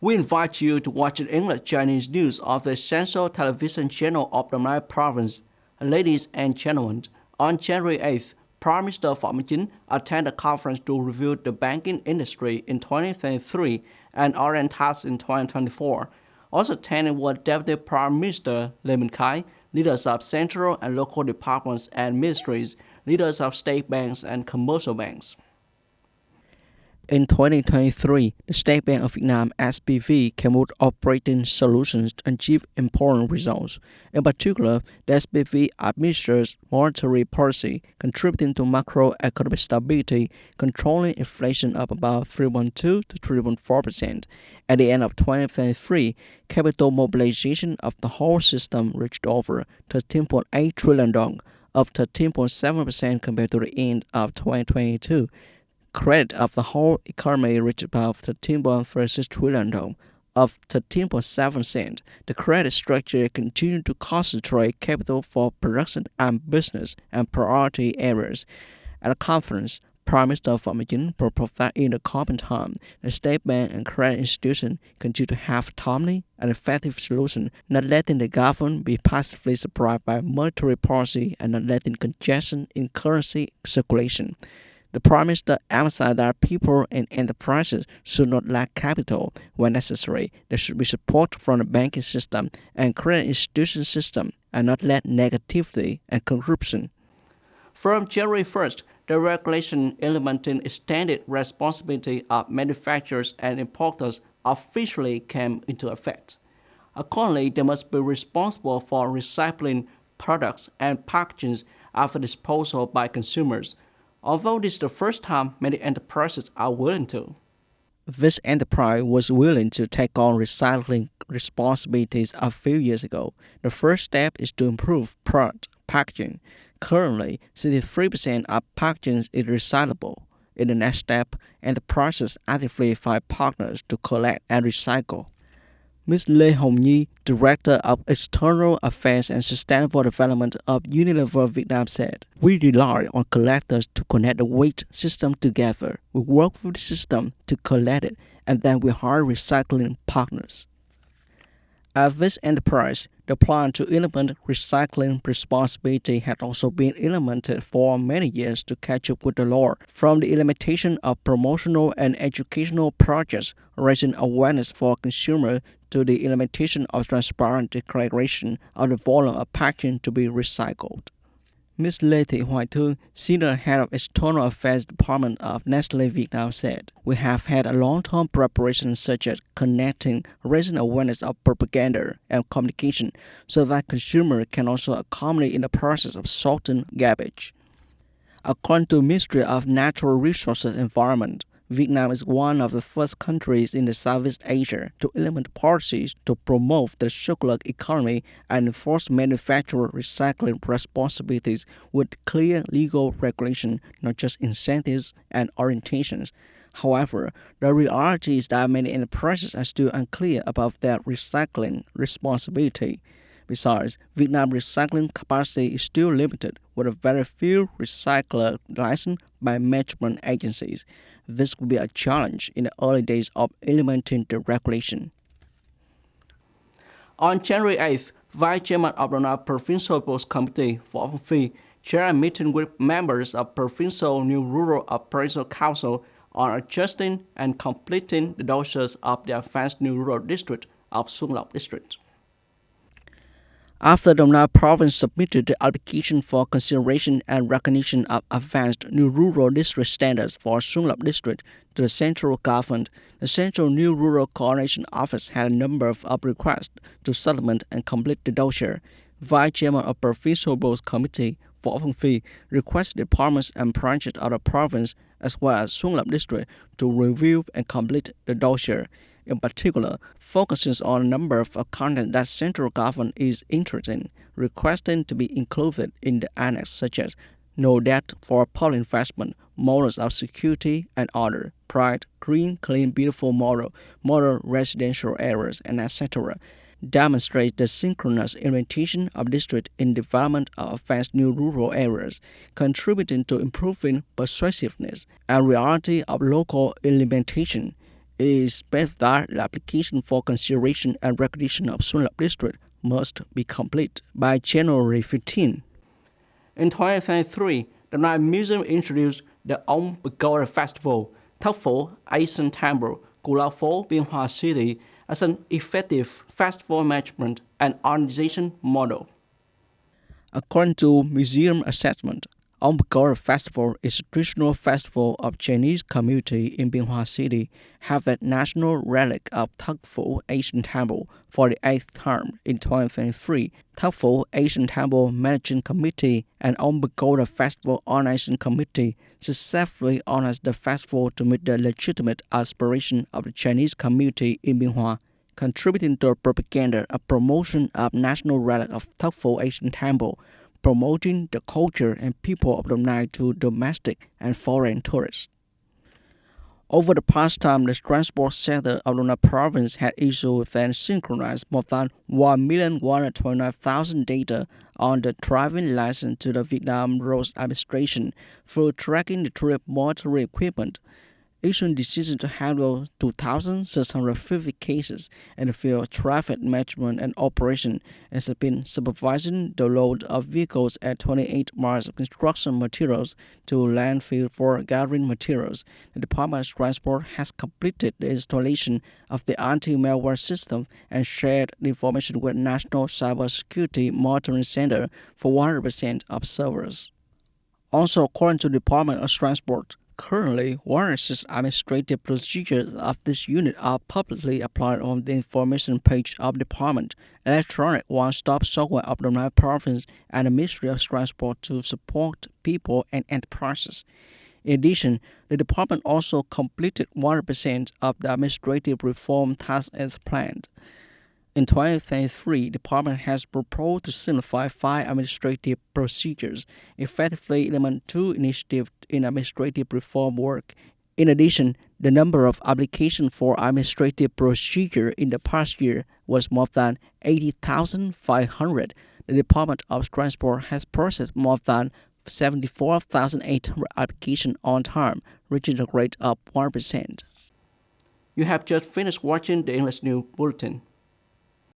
We invite you to watch the English Chinese news of the Central Television Channel of the Nai Province. Ladies and gentlemen, on January 8th, Prime Minister Phạm Minh Chính attended a conference to review the banking industry in 2023 and RN tasks in 2024. Also attending were Deputy Prime Minister Lê Minh Khai, leaders of central and local departments and ministries, leaders of state banks and commercial banks. In 2023, the State Bank of Vietnam (SBV) came with operating solutions to achieve important results. In particular, the SBV administers monetary policy, contributing to macroeconomic stability, controlling inflation of about 3.2 to 3.4%. At the end of 2023, capital mobilization of the whole system reached over 13.8 trillion dong, up 13.7% compared to the end of 2022. Credit of the whole economy reached about 13.36 trillion dong, up 13.7%. The credit structure continued to concentrate capital for production and business and priority areas. At the conference, Prime Minister Phạm Minh Chính proposed that in the coming time, the state bank and credit institution continue to have timely and effective solutions, not letting the government be passively surprised by monetary policy and not letting congestion in currency circulation. The Prime Minister emphasized that people and enterprises should not lack capital when necessary. There should be support from the banking system and credit institution system and not let negativity and corruption. From January 1st, the regulation implementing extended responsibility of manufacturers and importers officially came into effect. Accordingly, they must be responsible for recycling products and packaging after disposal by consumers. Although this is the first time many enterprises are willing to. This enterprise was willing to take on recycling responsibilities a few years ago. The first step is to improve product packaging. Currently, 63% of packaging is recyclable. In the next step, enterprises actively find partners to collect and recycle. Ms. Lê Hồng Nhi, Director of External Affairs and Sustainable Development of Unilever Vietnam said, "We rely on collectors to connect the waste system together. We work with the system to collect it, and then we hire recycling partners." At this enterprise, the plan to implement recycling responsibility had also been implemented for many years to catch up with the law, from the implementation of promotional and educational projects raising awareness for consumers to the implementation of transparent declaration of the volume of packaging to be recycled. Ms. Lê Thị Hoài Thương, Senior Head of External Affairs Department of Nestle Vietnam said, "We have had a long-term preparation such as connecting, raising awareness of propaganda and communication so that consumers can also accommodate in the process of sorting garbage." According to the Ministry of Natural Resources and Environment, Vietnam is one of the first countries in the Southeast Asia to implement policies to promote the circular economy and enforce manufacturer recycling responsibilities with clear legal regulation, not just incentives and orientations. However, the reality is that many enterprises are still unclear about their recycling responsibility. Besides, Vietnam's recycling capacity is still limited, with a very few recycler licensed by management agencies. This will be a challenge in the early days of implementing the regulation. On January 8th, Vice Chairman of the Provincial Post Committee, Võ Văn Phi, chaired a meeting with members of Provincial New Rural Appraisal Council on adjusting and completing the dossiers of the advanced new rural district of Xuân Lộc District. After the Nai Province submitted the application for consideration and recognition of advanced new rural district standards for Xuân Lộc District to the central government, the Central New Rural Coordination Office had a number of requests to supplement and complete the dossier. Vice Chairman of Provincial Post Committee, Võ Văn Phi, requested departments and branches of the province as well as Xuân Lộc District to review and complete the dossier. In particular, focuses on a number of content that central government is interested in, requesting to be included in the annex such as no debt for public investment, models of security and order, pride, green, clean, beautiful model residential areas, and etc. Demonstrate the synchronous implementation of district in development of advanced new rural areas, contributing to improving persuasiveness and reality of local implementation. It is specified that the application for consideration and recognition of Sunlap District must be complete by January 15. In 2023, the Night Museum introduced the Ông Pagoda Festival, Tháp Phố Asian Temple, Cù Phố, Biên Hòa City, as an effective festival management and organization model. According to museum assessment, Ông Pagoda Festival is a traditional festival of Chinese community in Biên Hòa City, have the national relic of Tháp Phố Asian Temple for the 8th term in 2023. Tháp Phố Asian Temple Managing Committee and Ông Pagoda Festival Organizing Committee successfully organized the festival to meet the legitimate aspiration of the Chinese community in Biên Hòa, contributing to propaganda and promotion of national relic of Tháp Phố Asian Temple, promoting the culture and people of Đồng Nai to domestic and foreign tourists. Over the past time, the transport sector of Đồng Nai province had issued and synchronized more than 1,129,000 data on the driving license to the Vietnam Roads Administration through tracking the trip monitoring equipment, issuing decisions to handle 2,650 cases in the field of traffic management and operation, and has been supervising the load of vehicles at 28 miles of construction materials to landfill for gathering materials. The Department of Transport has completed the installation of the anti-malware system and shared the information with National Cybersecurity Monitoring Center for 100% of servers. Also, according to the Department of Transport, currently, 106 administrative procedures of this unit are publicly applied on the information page of the Department, Electronic One-Stop Software of the Đồng Nai Province and the Ministry of Transport to support people and enterprises. In addition, the department also completed 100% of the administrative reform tasks as planned. In 2023, the department has proposed to simplify 5 administrative procedures, effectively implement 2 initiatives in administrative reform work. In addition, the number of applications for administrative procedure in the past year was more than 80,500. The Department of Transport has processed more than 74,800 applications on time, reaching a rate of 1%. You have just finished watching the English News Bulletin.